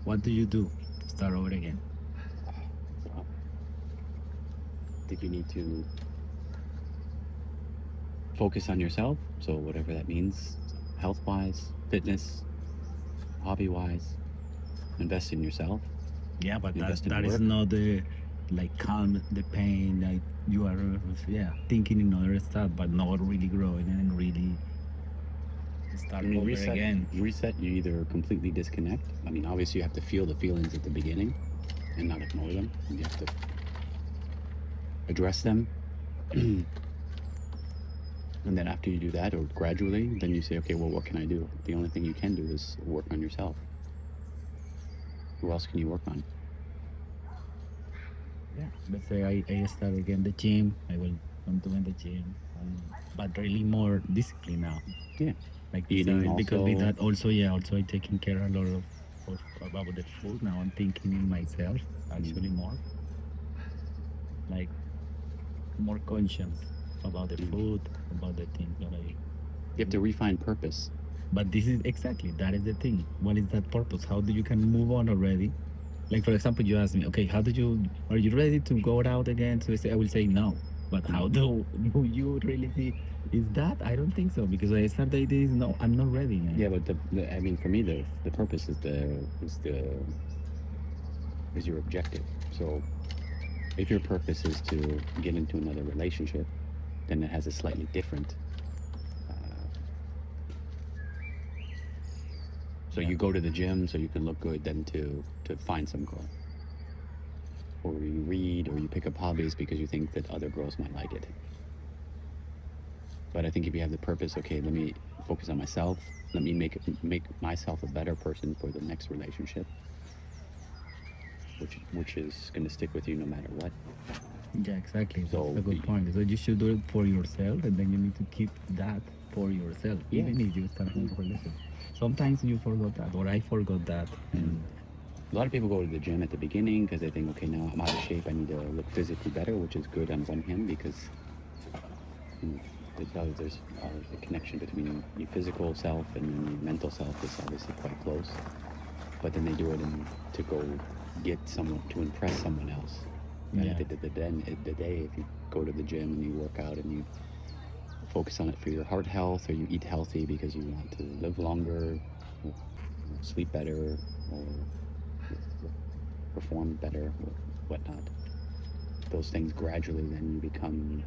What do you do to start over again? Well, I think you need to focus on yourself. So whatever that means, health wise, fitness, hobby wise, invest in yourself, Yeah, but invest in that is work. not the like calm the pain. Like you are, yeah, thinking in other stuff, but not really growing and really I start mean, over again. reset, you either completely disconnect. I mean, obviously, you have to feel the feelings at the beginning and not ignore them. And you have to address them. And then after you do that, or gradually, then you say, okay, well, what can I do? The only thing you can do is work on yourself. Who else can you work on? Yeah, let's say I start again the gym. I will. I'm doing the gym, but really more discipline now. Yeah. Like Eating decide because with also. that also, yeah, also I taking care a lot of about the food now. I'm thinking in myself Mm, actually more like more conscious about the mm. food, about the things that I You have to do. refine purpose. But this is exactly that is the thing. What is that purpose? How do you can move on already? Like for example, you ask me, okay, how do you are you ready to go out again? So I will say no. But how Mm. do you really see? Is that I don't think so because I started this. No, I'm not ready. Yeah, but I mean, for me, the purpose is is your objective. So if your purpose is to get into another relationship, then it has a slightly different. Uh, so Yeah. you go to the gym so you can look good, then to find some girl, or you read, or you pick up hobbies because you think that other girls might like it. But I think if you have the purpose, okay, let me focus on myself. Let me make myself a better person for the next relationship, which is going to stick with you no matter what. Yeah, exactly. That's a So good point. So you should do it for yourself, and then you need to keep that for yourself, yeah. even if you start a relationship. Sometimes you forgot that, or I forgot that, Mhm. and A lot of people go to the gym at the beginning because they think, okay, now I'm out of shape. I need to look physically better, which is good on one hand because you know, there's a connection between your physical self and then your mental self is obviously quite close. But then they do it to go get someone to impress someone else. And yeah, at the day, if you go to the gym and you work out and you focus on it for your heart health, or you eat healthy because you want to live longer, or, sleep better, or perform better, or whatnot. Those things gradually then you become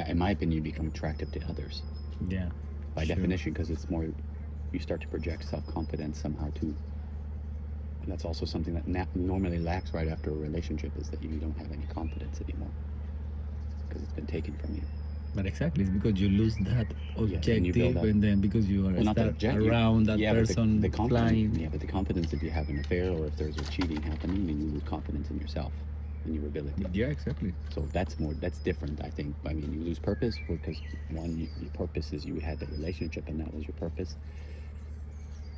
in my opinion, you become attractive to others yeah, by sure. definition because it's more you start to project self-confidence somehow too, and that's also something that normally lacks right after a relationship is that you don't have any confidence anymore because it's been taken from you. But exactly, it's because you lose that Yeah, and you build objective, up. and then because you are Well, not the start object. You, around that yeah, but the person confidence. flying. Yeah, but the confidence if you have an affair or if there's a cheating happening, then you lose confidence in yourself, in your ability. Yeah, exactly. So that's different. I think. I mean, you lose purpose because one, your purpose is you had the relationship and that was your purpose.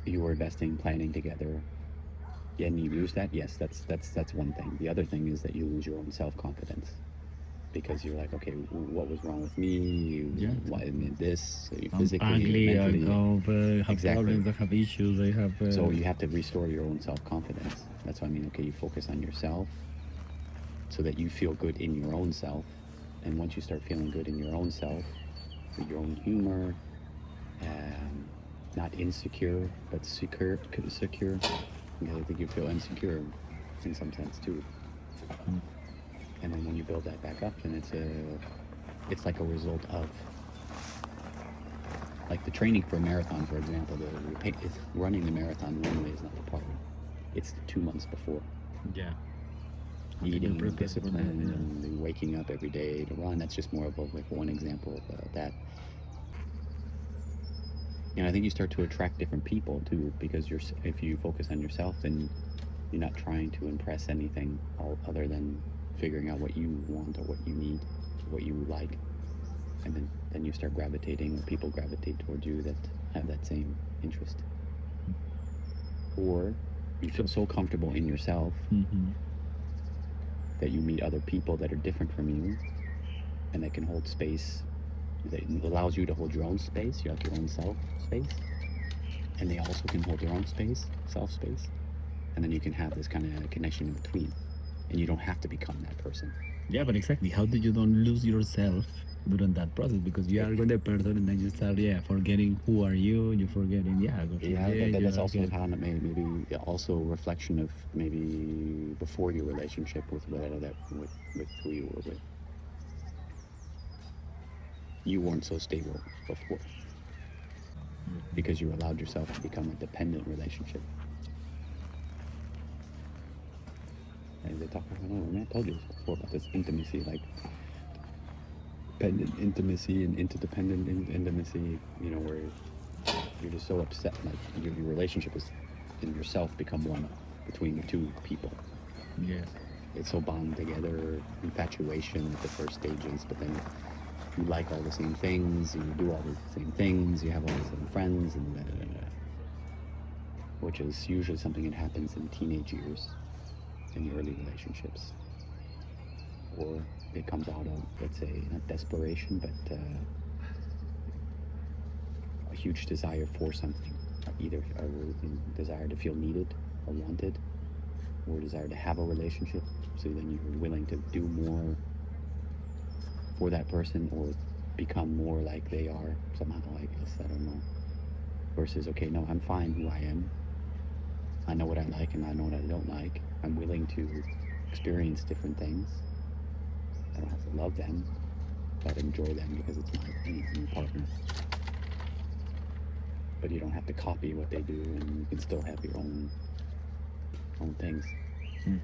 You were investing, planning together, and you lose that. Yes, that's one thing. The other thing is that you lose your own self confidence because you're like, okay, what was wrong with me? Yeah, Why exactly. this? I'm Physically or ugly. mentally? Have Exactly. problems. I have issues. I have. So you have to restore your own self confidence. That's what I mean. Okay, you focus on yourself so that you feel good in your own self. And once you start feeling good in your own self, with your own humor, um, not insecure, but secure. Because I think you feel insecure in some sense too. Mm. And then when you build that back up, then it's like a result of like the training for a marathon, for example. It's running the marathon normally is not the problem. It's the 2 months before. Yeah, and then you Eating prepare for that. discipline Yeah. and waking up every day to run. That's just more of a, like one example of that. And I think you start to attract different people too, because if you focus on yourself, then you're not trying to impress anything other than figuring out what you want or what you need, what you like, and then you start gravitating, or people gravitate towards you that have that same interest. Or you So. feel so comfortable in yourself Hmm. that you meet other people that are different from you and that can hold space that allows you to hold your own space, you like your own self space, and they also can hold their own space, self space. and then you can have this kind of connection in between, and you don't have to become that person. Yeah, but exactly. How do you don't lose yourself during that process? Because you It, are with the person and then you start, yeah, forgetting who are you. You're forgetting, yeah, God yeah, forbid, you that's are also get. kind of maybe also a reflection of maybe before your relationship with whatever that with who you were with. You weren't so stable before because you allowed yourself to become a dependent relationship. And they talk about, oh, man, I told you this before about this intimacy, like dependent intimacy and interdependent intimacy, where you're just so upset, like your relationship is and yourself become one between the two people. Yes. It's so bound together, infatuation at the first stages, but then you like all the same things, you do all the same things, you have all the same friends, and which is usually something that happens in teenage years, in early relationships, or it comes out of, let's say, not desperation, but a huge desire for something, either a desire to feel needed or wanted, or a desire to have a relationship. So then you're willing to do more for that person or become more like they are somehow, I guess. I don't know. Versus, okay, no, I'm fine who I am. I know what I like and I know what I don't like. I'm willing to experience different things. I don't have to love them, but enjoy them because it's my partner. But you don't have to copy what they do, and you can still have your own things. Hmm.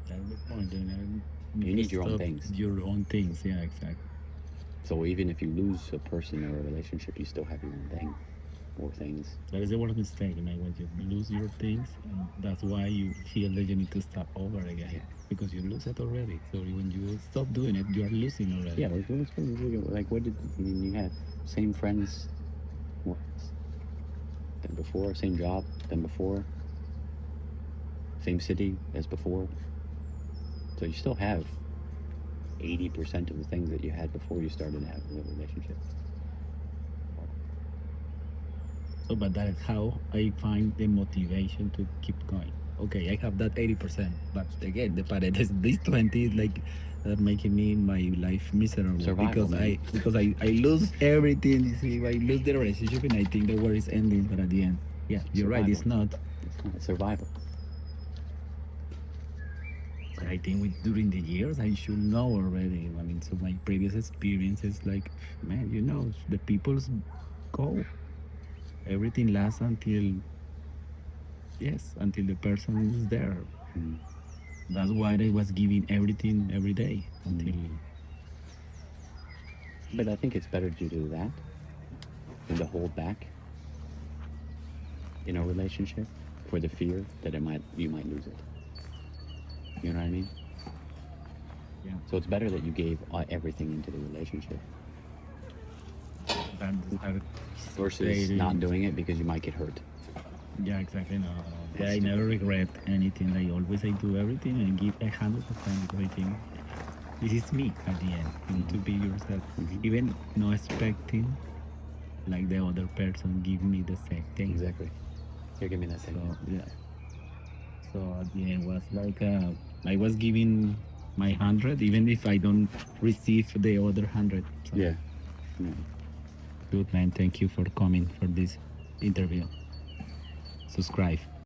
That's the point. You You need your own stop things. your own things. Yeah, exactly. So even if you lose a person or a relationship, you still have your own thing or things. That is the worst mistake, when you lose your things, and that's why you feel that you need to start over again Yeah. because you lose it already. So when you stop doing it, you are losing already. Yeah, like what did I mean? You had same friends, what, than before, same job than before, same city as before. So you still have 80% of the things that you had before you started to have a relationship. So, but that is how I find the motivation to keep going. Okay, I have that 80%, but again, the part is this 20 is like making me my life miserable Survival, man. because I lose everything. You see, I lose the relationship, and I think the war is ending, but at the end, yeah, you're right, Survival. it's not. It's not. It's survival. But I think during the years, I should know already. So my previous experiences, like, man, the people's go. Everything lasts until, yes, until the person is there. Mm. That's why I was giving everything every day Mm. until, But I think it's better to do that than to hold back in a relationship for the fear that you might lose it. You know what I mean? yeah, So it's better that you gave everything into the relationship that start versus not stating. doing it because you might get hurt. Yeah, exactly. No, That's I never stupid. regret anything. I do everything and give 100% because I think this is me at the end. You need to be yourself, Hmm. even not expecting like the other person give me the same thing. Exactly. Here, give me that thing. So yeah. So at the end was like I was giving my 100, even if I don't receive the other 100. So Yeah. Yeah. good man, thank you for coming for this interview. Subscribe.